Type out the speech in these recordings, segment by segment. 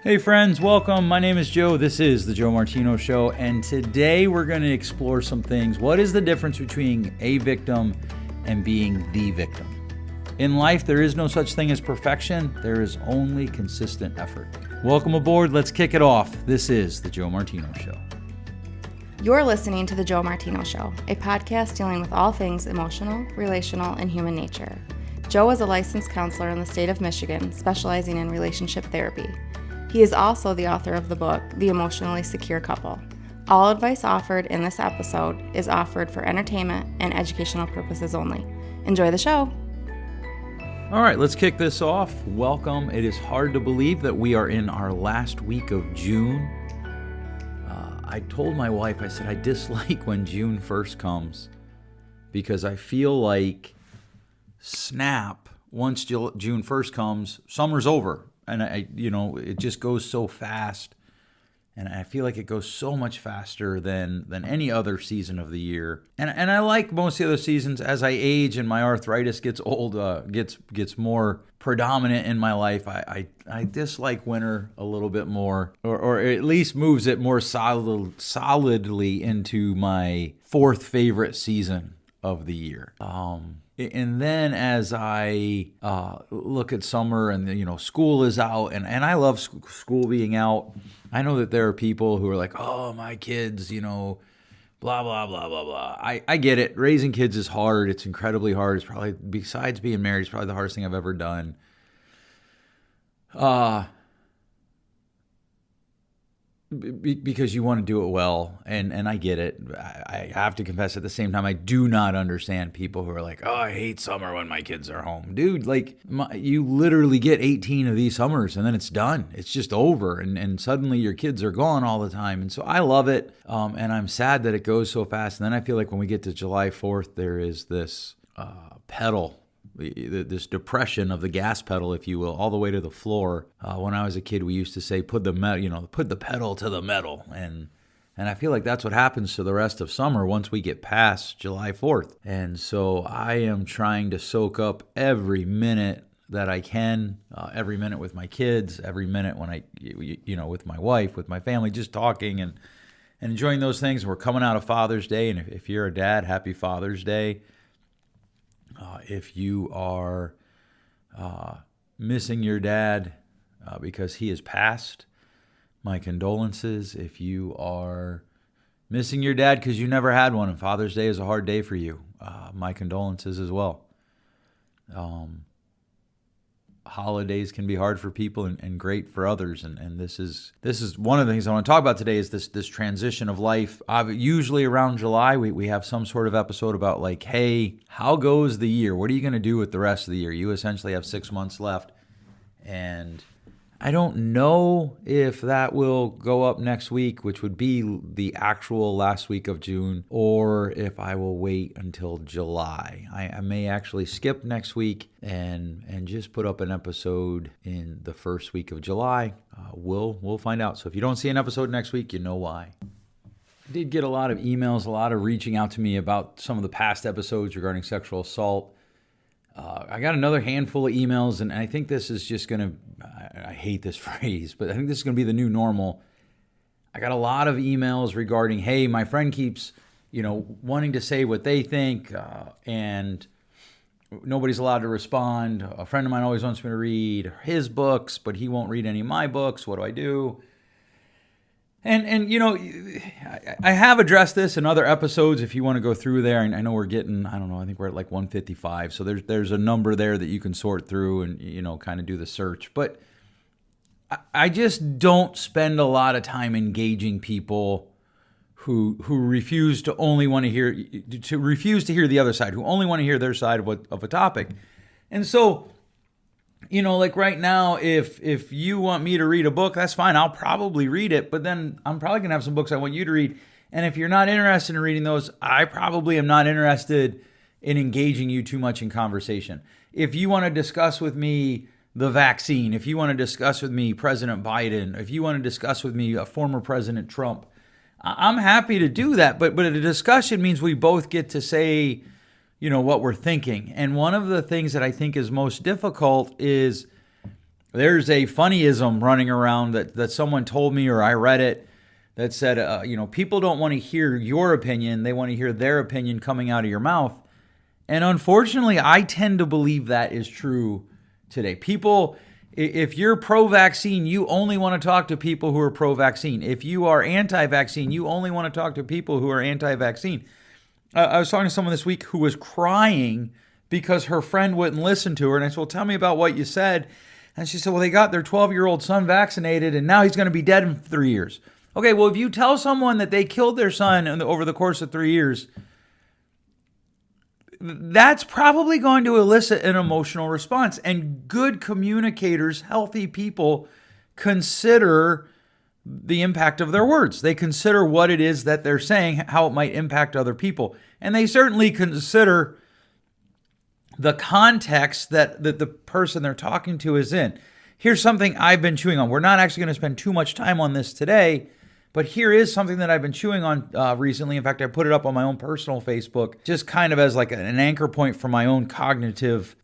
Hey friends, welcome. My name is Joe. This is the Joe Martino Show, and today we're going to explore some things. What is the difference between a victim and being the victim? In life, there is no such thing as perfection. There is only consistent effort. Welcome aboard. Let's kick it off. This is the Joe Martino Show. You're listening to the Joe Martino Show, a podcast dealing with all things emotional, relational, and human nature. Joe is a licensed counselor in the state of Michigan, specializing in relationship therapy. He is also the author of the book, The Emotionally Secure Couple. All advice offered in this episode is offered for entertainment and educational purposes only. Enjoy the show. All right, let's kick this off. Welcome. It is hard to believe that we are in our last week of June. I told my wife, I said, I dislike when June 1st comes because I feel like snap, once June 1st comes, summer's over. And it just goes so fast, and I feel like it goes so much faster than any other season of the year. And I like most of the other seasons. As I age and my arthritis gets old, gets more predominant in my life, I dislike winter a little bit more, or at least moves it more solidly into my fourth favorite season of the year. And then as I look at summer and, school is out, and I love school being out. I know that there are people who are like, oh, my kids, blah, blah, blah, blah, blah. I get it. Raising kids is hard. It's incredibly hard. It's probably, besides being married, it's probably the hardest thing I've ever done. Because you want to do it well, and I get it. I have to confess at the same time, I do not understand people who are like, oh, I hate summer when my kids are home. Dude, you literally get 18 of these summers, and then it's done. It's just over, and suddenly your kids are gone all the time. And so I love it, and I'm sad that it goes so fast. And then I feel like when we get to July 4th, there is this pedal, this depression of the gas pedal, if you will, all the way to the floor. When I was a kid, we used to say, put the pedal to the metal. And I feel like that's what happens to the rest of summer once we get past July 4th. And so I am trying to soak up every minute that I can, every minute with my kids, every minute when with my wife, with my family, just talking and enjoying those things. We're coming out of Father's Day. And if you're a dad, happy Father's Day. If you are missing your dad because he has passed, my condolences. If you are missing your dad because you never had one and Father's Day is a hard day for you, my condolences as well. Holidays can be hard for people and great for others, and this is one of the things I want to talk about today is this transition of life. Usually around July we have some sort of episode about like, hey, how goes the year? What are you going to do with the rest of the year? You essentially have 6 months left, and I don't know if that will go up next week, which would be the actual last week of June, or if I will wait until July. I may actually skip next week and just put up an episode in the first week of July. We'll find out. So if you don't see an episode next week, you know why. I did get a lot of emails, a lot of reaching out to me about some of the past episodes regarding sexual assault. I got another handful of emails, and I think this is just going to, I hate this phrase, but I think this is going to be the new normal. I got a lot of emails regarding, hey, my friend keeps, wanting to say what they think, and nobody's allowed to respond. A friend of mine always wants me to read his books, but he won't read any of my books. What do I do? And I have addressed this in other episodes if you want to go through there. And I know we're getting, I don't know, I think we're at like 155. So there's a number there that you can sort through and, kind of do the search. But I just don't spend a lot of time engaging people who refuse to hear the other side, who only want to hear their side of a topic. And so, like right now, if you want me to read a book, that's fine. I'll probably read it, but then I'm probably going to have some books I want you to read. And if you're not interested in reading those, I probably am not interested in engaging you too much in conversation. If you want to discuss with me the vaccine, if you want to discuss with me President Biden, if you want to discuss with me former President Trump, I'm happy to do that. But a discussion means we both get to say, what we're thinking. And one of the things that I think is most difficult is There's a funnyism running around that someone told me, or I read it, that said, people don't want to hear your opinion. They want to hear their opinion coming out of your mouth. And unfortunately, I tend to believe that is true today. People, if you're pro-vaccine, you only want to talk to people who are pro-vaccine. If you are anti-vaccine, you only want to talk to people who are anti-vaccine. I was talking to someone this week who was crying because her friend wouldn't listen to her. And I said, well, tell me about what you said. And she said, well, they got their 12-year-old son vaccinated, and now he's going to be dead in 3 years. Okay, well, if you tell someone that they killed their son over the course of 3 years, that's probably going to elicit an emotional response. And good communicators, healthy people, consider the impact of their words. They consider what it is that they're saying, how it might impact other people. And they certainly consider the context that the person they're talking to is in. Here's something I've been chewing on. We're not actually going to spend too much time on this today, but here is something that I've been chewing on recently. In fact, I put it up on my own personal Facebook, just kind of as like an anchor point for my own cognitive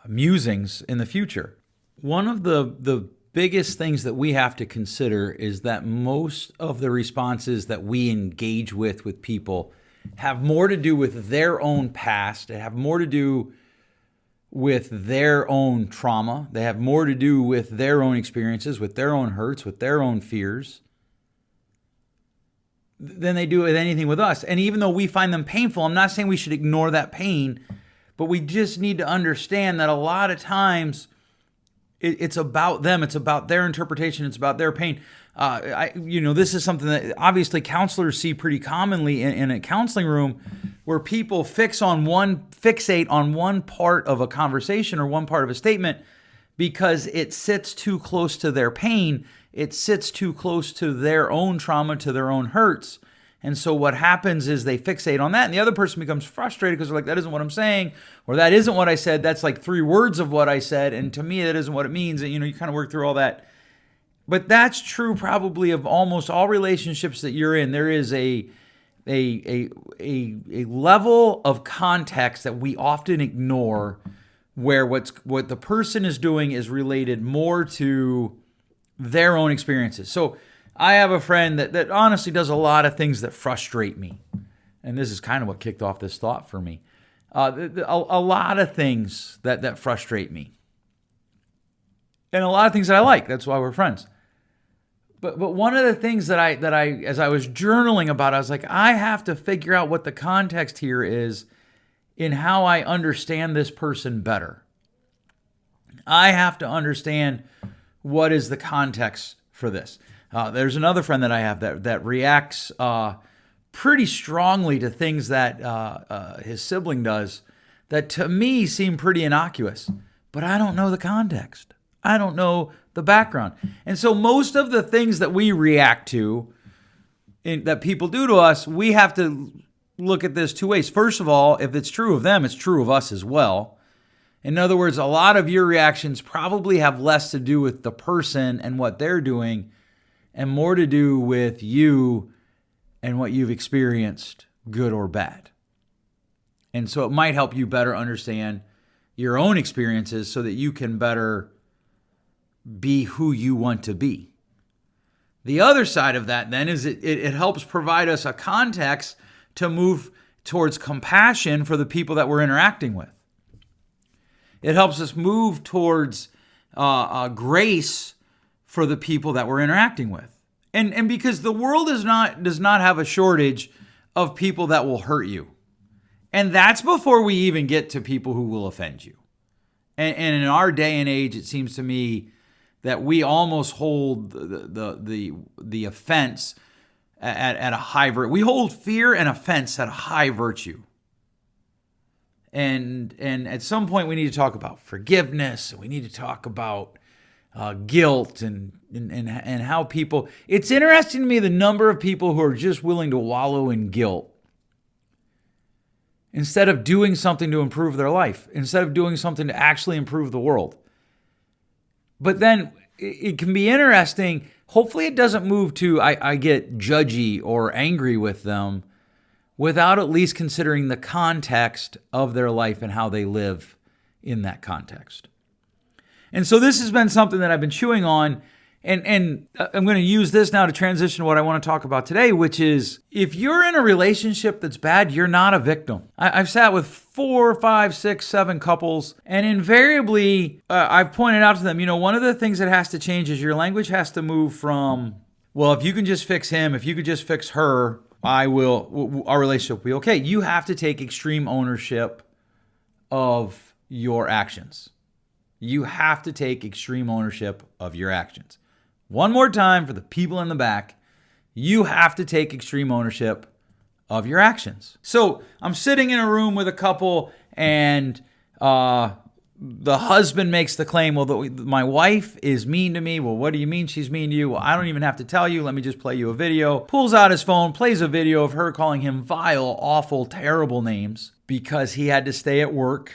musings in the future. One of the biggest things that we have to consider is that most of the responses that we engage with people have more to do with their own past. They have more to do with their own trauma. They have more to do with their own experiences, with their own hurts, with their own fears, than they do with anything with us. And even though we find them painful, I'm not saying we should ignore that pain, but we just need to understand that a lot of times it's about them. It's about their interpretation. It's about their pain. This is something that obviously counselors see pretty commonly in a counseling room, where people fixate on one part of a conversation or one part of a statement because it sits too close to their pain. It sits too close to their own trauma, to their own hurts. And so what happens is they fixate on that, and the other person becomes frustrated because they're like, that isn't what I'm saying, or that isn't what I said. That's like 3 words of what I said, and to me, that isn't what it means. And, you kind of work through all that. But that's true probably of almost all relationships that you're in. There is a level of context that we often ignore, where what the person is doing is related more to their own experiences. So I have a friend that honestly does a lot of things that frustrate me. And this is kind of what kicked off this thought for me. A lot of things that frustrate me. And a lot of things that I like. That's why we're friends. But one of the things that I as I was journaling about, I was like, I have to figure out what the context here is in how I understand this person better. I have to understand what is the context for this. There's another friend that I have that reacts pretty strongly to things that his sibling does that to me seem pretty innocuous, but I don't know the context. I don't know the background. And so most of the things that we react to that people do to us, we have to look at this 2 ways. First of all, if it's true of them, it's true of us as well. In other words, a lot of your reactions probably have less to do with the person and what they're doing and more to do with you and what you've experienced, good or bad. And so it might help you better understand your own experiences so that you can better be who you want to be. The other side of that then is it helps provide us a context to move towards compassion for the people that we're interacting with. It helps us move towards grace for the people that we're interacting with. And because the world does not have a shortage of people that will hurt you. And that's before we even get to people who will offend you. And in our day and age, it seems to me that we almost hold the offense at a high virtue. We hold fear and offense at a high virtue. And at some point we need to talk about forgiveness. We need to talk about guilt and how people. It's interesting to me the number of people who are just willing to wallow in guilt instead of doing something to improve their life, instead of doing something to actually improve the world. But then it can be interesting. Hopefully it doesn't move to I get judgy or angry with them without at least considering the context of their life and how they live in that context. And so this has been something that I've been chewing on. And I'm going to use this now to transition to what I want to talk about today, which is if you're in a relationship that's bad, you're not a victim. I've sat with 4, 5, 6, 7 couples, and invariably I've pointed out to them, one of the things that has to change is your language has to move from, well, if you can just fix him, if you could just fix her, our relationship will be okay. You have to take extreme ownership of your actions. You have to take extreme ownership of your actions. One more time for the people in the back, you have to take extreme ownership of your actions. So I'm sitting in a room with a couple and the husband makes the claim, well, my wife is mean to me. Well, what do you mean she's mean to you? Well, I don't even have to tell you. Let me just play you a video. Pulls out his phone, plays a video of her calling him vile, awful, terrible names because he had to stay at work.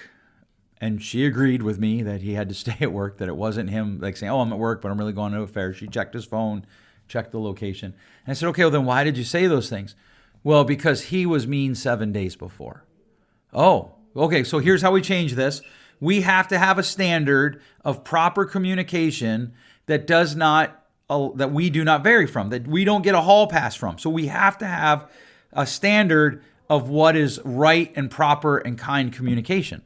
And she agreed with me that he had to stay at work, that it wasn't him like saying, oh, I'm at work, but I'm really going to a fair. She checked his phone, checked the location. And I said, okay, well, then why did you say those things? Well, because he was mean 7 days before. Oh, okay, so here's how we change this. We have to have a standard of proper communication that that we do not vary from, that we don't get a hall pass from. So we have to have a standard of what is right and proper and kind communication.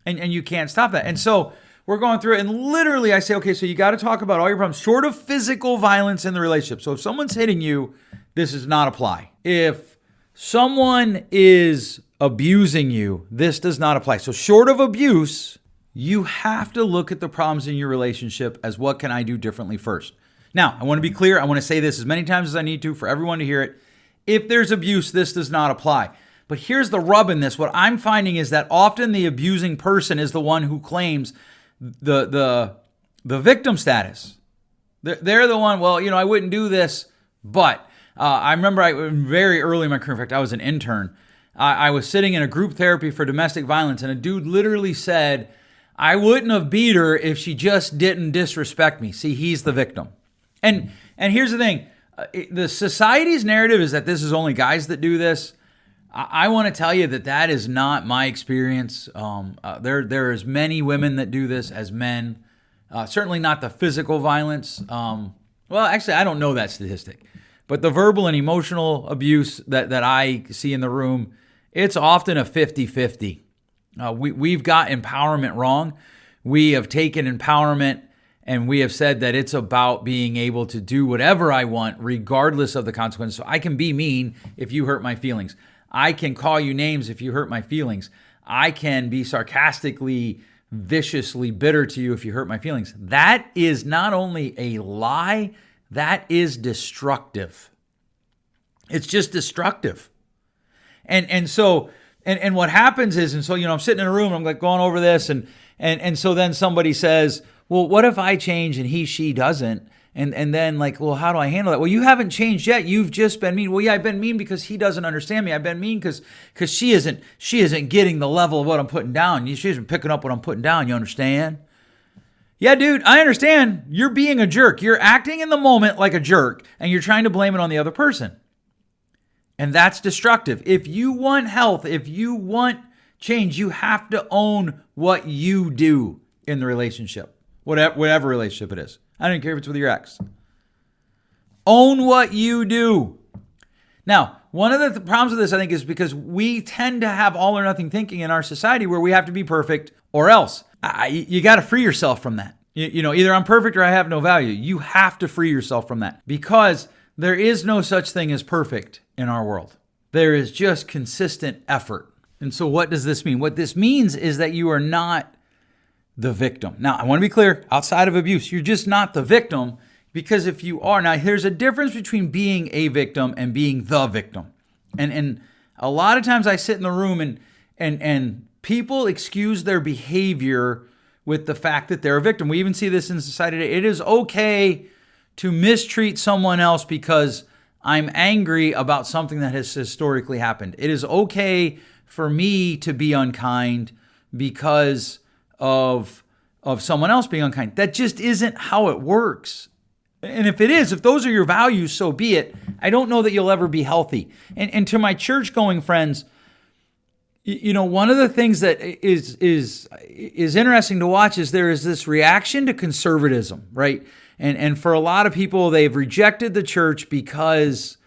And you can't stop that. And so we're going through it, and literally I say, okay, so you got to talk about all your problems, short of physical violence in the relationship. So if someone's hitting you, this does not apply. If someone is abusing you, this does not apply. So short of abuse, you have to look at the problems in your relationship as what can I do differently first. Now, I want to be clear. I want to say this as many times as I need to for everyone to hear it. If there's abuse, this does not apply. But here's the rub in this. What I'm finding is that often the abusing person is the one who claims the victim status. They're the one, well, I wouldn't do this, but I remember very early in my career, in fact, I was an intern. I was sitting in a group therapy for domestic violence, and a dude literally said, I wouldn't have beat her if she just didn't disrespect me. See, he's the victim. And here's the thing. The society's narrative is that this is only guys that do this. I want to tell you that is not my experience. There are as many women that do this as men. Certainly not the physical violence. Well, actually, I don't know that statistic. But the verbal and emotional abuse that I see in the room, it's often a 50-50. We've got empowerment wrong. We have taken empowerment and we have said that it's about being able to do whatever I want, regardless of the consequences. So I can be mean if you hurt my feelings. I can call you names if you hurt my feelings. I can be sarcastically, viciously bitter to you if you hurt my feelings. That is not only a lie, that is destructive. It's just destructive. And so what happens is, I'm sitting in a room, I'm like going over this, and so then somebody says, well, what if I change and she doesn't? And then well, how do I handle that? Well, you haven't changed yet. You've just been mean. Well, yeah, I've been mean because he doesn't understand me. I've been mean because she isn't getting the level of what I'm putting down. She isn't picking up what I'm putting down. You understand? Yeah, dude, I understand. You're being a jerk. You're acting in the moment like a jerk, and you're trying to blame it on the other person. And that's destructive. If you want health, if you want change, you have to own what you do in the relationship, whatever relationship it is. I don't care if it's with your ex. Own what you do. Now, one of the problems with this, I think, is because we tend to have all or nothing thinking in our society where we have to be perfect or else. You got to free yourself from that. Either I'm perfect or I have no value. You have to free yourself from that because there is no such thing as perfect in our world. There is just consistent effort. And so what does this mean? What this means is that you are not the victim. Now, I want to be clear, outside of abuse, you're just not the victim, because if you are, now there's a difference between being a victim and being the victim. And a lot of times I sit in the room and people excuse their behavior with the fact that they're a victim. We even see this in society today. It is okay to mistreat someone else because I'm angry about something that has historically happened. It is okay for me to be unkind because of someone else being unkind. That just isn't how it works. And if those are your values, so be it. I don't know that you'll ever be healthy. And to my church-going friends, One of the things that is interesting to watch is there is this reaction to conservatism, right? And for a lot of people, they've rejected the church because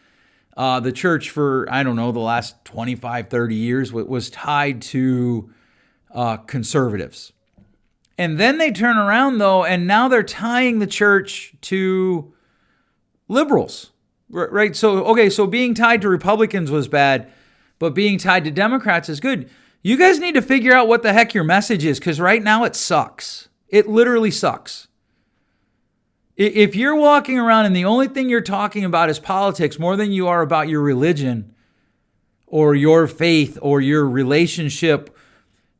the church for, I don't know, the last 25, 30 years was tied to conservatives. And then they turn around, though, and now they're tying the church to liberals, right? So being tied to Republicans was bad, but being tied to Democrats is good. You guys need to figure out what the heck your message is, because right now it sucks. It literally sucks. If you're walking around and the only thing you're talking about is politics more than you are about your religion or your faith or your relationship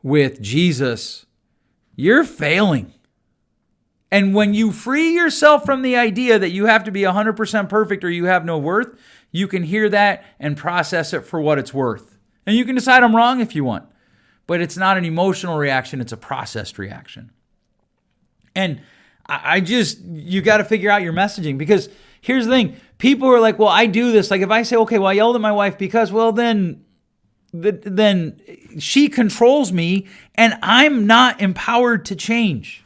with Jesus, you're failing. And when you free yourself from the idea that you have to be 100% perfect or you have no worth, you can hear that and process it for what it's worth. And you can decide I'm wrong if you want. But it's not an emotional reaction, it's a processed reaction. And you got to figure out your messaging, because here's the thing. People are like, well, I do this. Like if I say, okay, well, I yelled at my wife because, well, then she controls me and I'm not empowered to change.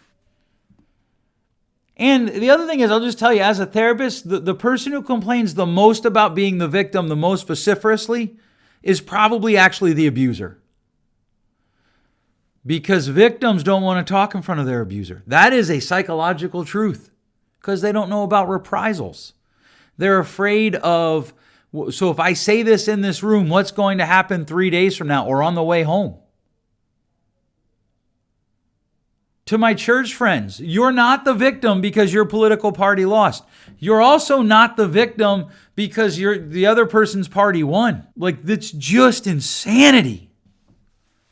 And the other thing is, I'll just tell you, as a therapist, the person who complains the most about being the victim the most vociferously is probably actually the abuser. Because victims don't want to talk in front of their abuser. That is a psychological truth, because they don't know about reprisals. They're afraid of, so if I say this in this room, what's going to happen 3 days from now or on the way home? To my church friends, you're not the victim because your political party lost. You're also not the victim because the other person's party won. Like, that's just insanity.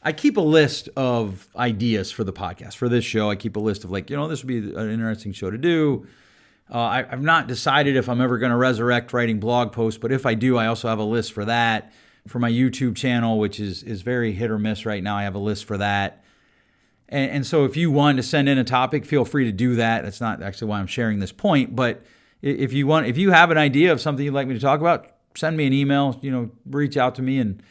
I keep a list of ideas for the podcast. For this show, I keep a list of this would be an interesting show to do. I've not decided if I'm ever going to resurrect writing blog posts, but if I do, I also have a list for that. For my YouTube channel, which is very hit or miss right now, I have a list for that. And so if you want to send in a topic, feel free to do that. That's not actually why I'm sharing this point, but if you have an idea of something you'd like me to talk about, send me an email, reach out to me, and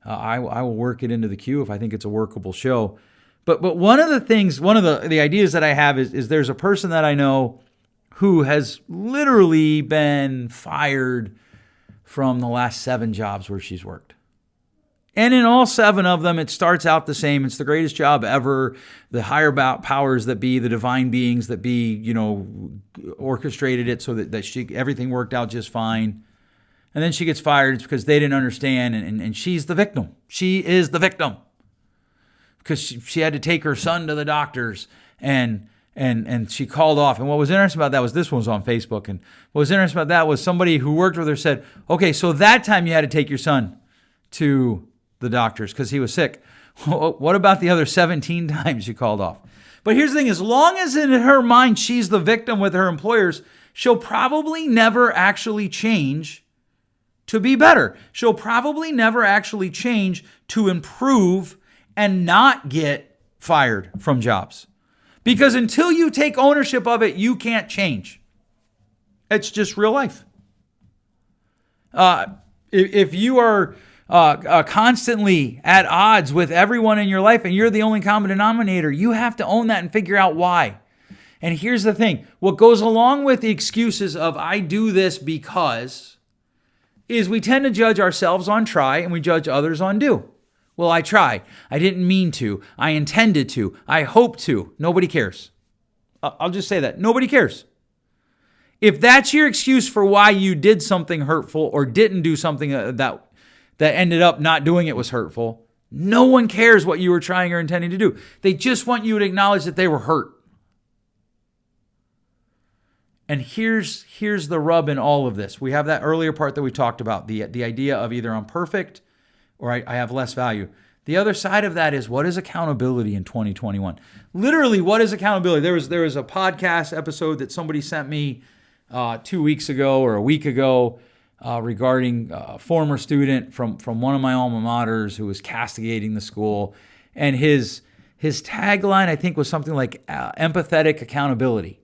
I will work it into the queue if I think it's a workable show. But one of the ideas that I have is there's a person that I know who has literally been fired from the last 7 jobs where she's worked. And in all 7 of them, it starts out the same. It's the greatest job ever. The higher powers that be, the divine beings that be, orchestrated it so that everything worked out just fine. And then she gets fired. It's because they didn't understand, and she's the victim. She is the victim. Because she had to take her son to the doctors, and she called off. And what was interesting about that was, this one was on Facebook, and what was interesting about that was somebody who worked with her said, okay, so that time you had to take your son to the doctors because he was sick. What about the other 17 times you called off? But here's the thing, as long as in her mind she's the victim with her employers, she'll probably never actually change to be better. She'll probably never actually change to improve and not get fired from jobs. Because until you take ownership of it, you can't change. It's just real life. If you are constantly at odds with everyone in your life and you're the only common denominator, you have to own that and figure out why. And here's the thing. What goes along with the excuses of I do this because is we tend to judge ourselves on try and we judge others on do. Well, I tried. I didn't mean to. I intended to. I hoped to. Nobody cares. I'll just say that. Nobody cares. If that's your excuse for why you did something hurtful or didn't do something that ended up not doing it was hurtful, no one cares what you were trying or intending to do. They just want you to acknowledge that they were hurt. And here's the rub in all of this. We have that earlier part that we talked about, the idea of either I'm perfect or I have less value. The other side of that is, what is accountability in 2021? Literally, what is accountability? There was a podcast episode that somebody sent me 2 weeks ago or a week ago regarding a former student from one of my alma maters who was castigating the school. And his tagline, I think, was something like empathetic accountability.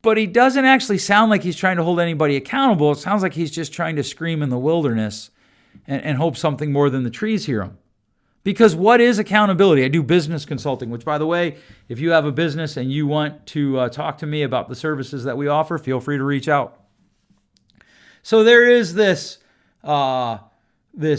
But he doesn't actually sound like he's trying to hold anybody accountable. It sounds like he's just trying to scream in the wilderness and hope something more than the trees hear them. Because what is accountability? I do business consulting, which, by the way, if you have a business and you want to talk to me about the services that we offer, feel free to reach out. So there is I do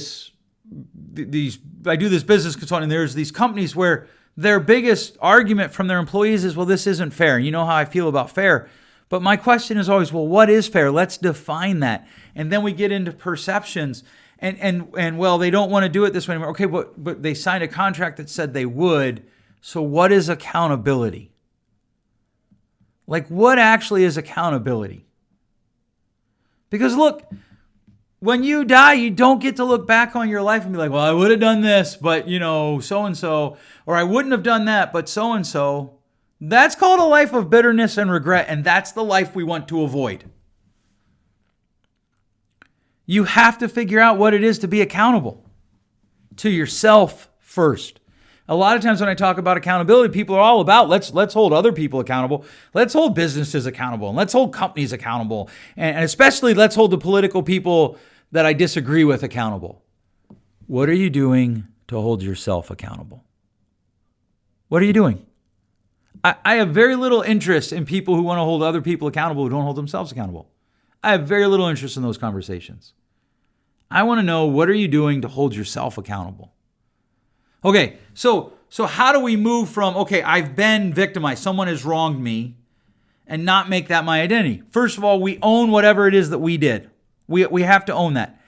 this business consulting. There's these companies where their biggest argument from their employees is, well, this isn't fair. And you know how I feel about fair. But my question is always, well, what is fair? Let's define that. And then we get into perceptions. And well, they don't want to do it this way anymore. Okay, but they signed a contract that said they would. So what is accountability? Like, what actually is accountability? Because look, when you die, you don't get to look back on your life and be like, well, I would have done this, but so-and-so, or I wouldn't have done that, but so-and-so. That's called a life of bitterness and regret, and that's the life we want to avoid. You have to figure out what it is to be accountable to yourself first. A lot of times when I talk about accountability, people are all about let's hold other people accountable. Let's hold businesses accountable. And let's hold companies accountable. And especially let's hold the political people that I disagree with accountable. What are you doing to hold yourself accountable? What are you doing? I have very little interest in people who want to hold other people accountable who don't hold themselves accountable. I have very little interest in those conversations. I want to know, what are you doing to hold yourself accountable? Okay, so how do we move from, okay, I've been victimized, someone has wronged me, and not make that my identity? First of all, we own whatever it is that we did. We have to own that.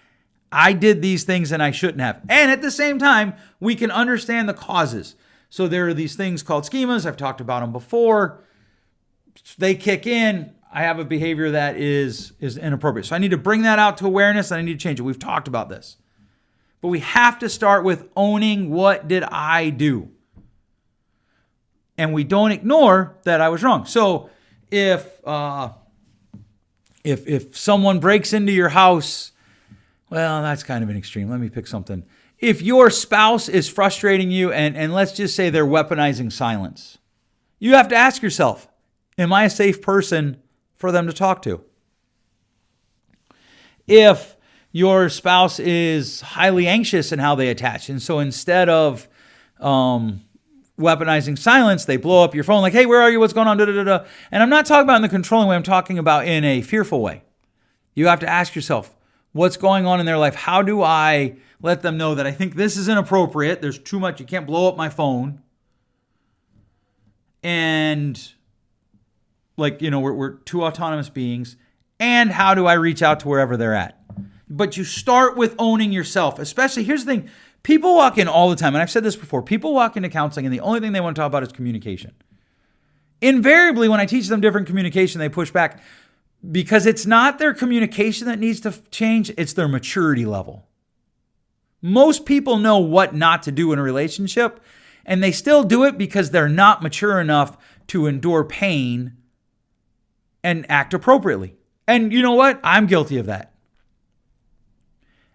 I did these things and I shouldn't have. And at the same time, we can understand the causes. So there are these things called schemas. I've talked about them before. They kick in. I have a behavior that is inappropriate. So I need to bring that out to awareness and I need to change it. We've talked about this. But we have to start with owning, what did I do? And we don't ignore that I was wrong. So if someone breaks into your house, well, that's kind of an extreme. Let me pick something. If your spouse is frustrating you and let's just say they're weaponizing silence, you have to ask yourself, am I a safe person for them to talk to? If your spouse is highly anxious in how they attach, and so instead of weaponizing silence, they blow up your phone like, hey, where are you? What's going on? Da, da, da, da. And I'm not talking about in the controlling way. I'm talking about in a fearful way. You have to ask yourself, what's going on in their life? How do I let them know that I think this is inappropriate? There's too much. You can't blow up my phone. And we're two autonomous beings. And how do I reach out to wherever they're at? But you start with owning yourself. Especially, here's the thing. People walk in all the time, and I've said this before. People walk into counseling, and the only thing they want to talk about is communication. Invariably, when I teach them different communication, they push back because it's not their communication that needs to change. It's their maturity level. Most people know what not to do in a relationship, and they still do it because they're not mature enough to endure pain and act appropriately. And you know what? I'm guilty of that.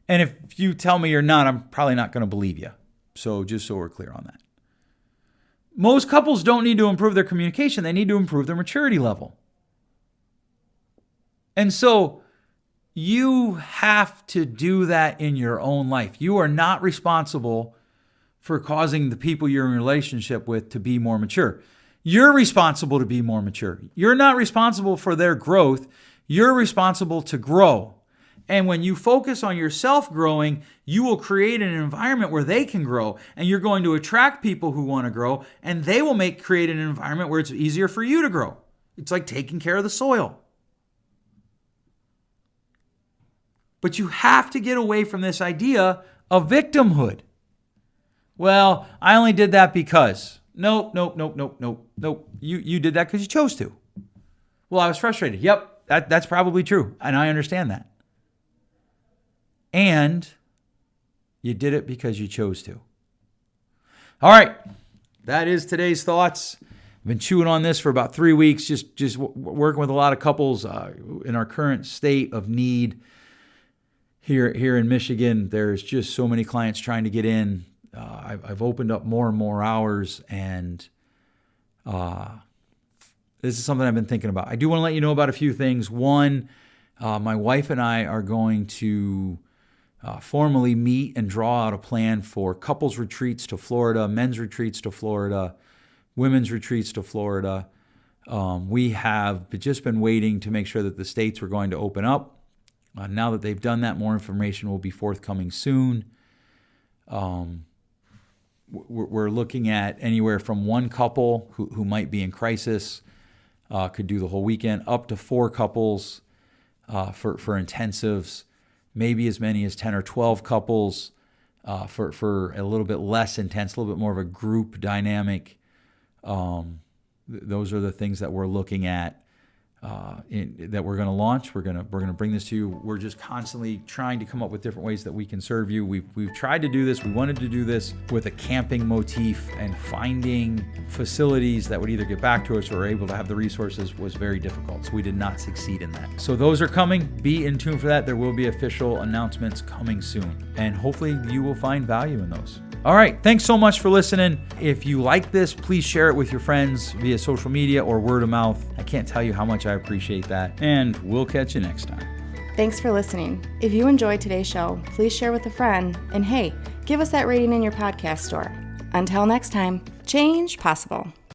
And if you tell me you're not, I'm probably not going to believe you. So just so we're clear on that. Most couples don't need to improve their communication. They need to improve their maturity level. And so you have to do that in your own life. You are not responsible for causing the people you're in a relationship with to be more mature. You're responsible to be more mature. You're not responsible for their growth. You're responsible to grow. And when you focus on yourself growing, you will create an environment where they can grow. And you're going to attract people who want to grow. And they will create an environment where it's easier for you to grow. It's like taking care of the soil. But you have to get away from this idea of victimhood. Well, I only did that because. Nope. You did that because you chose to. Well, I was frustrated. Yep, that's probably true. And I understand that. And you did it because you chose to. All right. That is today's thoughts. I've been chewing on this for about 3 weeks, just working with a lot of couples in our current state of need here in Michigan. There's just so many clients trying to get in. I've opened up more and more hours, and this is something I've been thinking about. I do want to let you know about a few things. One, my wife and I are going to formally meet and draw out a plan for couples retreats to Florida, men's retreats to Florida, women's retreats to Florida. We have just been waiting to make sure that the states were going to open up. Now that they've done that, more information will be forthcoming soon. We're looking at anywhere from one couple who might be in crisis, could do the whole weekend, up to 4 couples for intensives, maybe as many as 10 or 12 couples for a little bit less intense, a little bit more of a group dynamic. Those are the things that we're looking at that we're going to launch. We're going to bring this to you. We're just constantly trying to come up with different ways that we can serve you. We've tried to do this. We wanted to do this with a camping motif, and finding facilities that would either get back to us or are able to have the resources was very difficult. So we did not succeed in that. So those are coming. Be in tune for that. There will be official announcements coming soon, and hopefully you will find value in those. All right. Thanks so much for listening. If you like this, please share it with your friends via social media or word of mouth. I can't tell you how much I appreciate that. And we'll catch you next time. Thanks for listening. If you enjoyed today's show, please share with a friend. And hey, give us that rating in your podcast store. Until next time, change possible.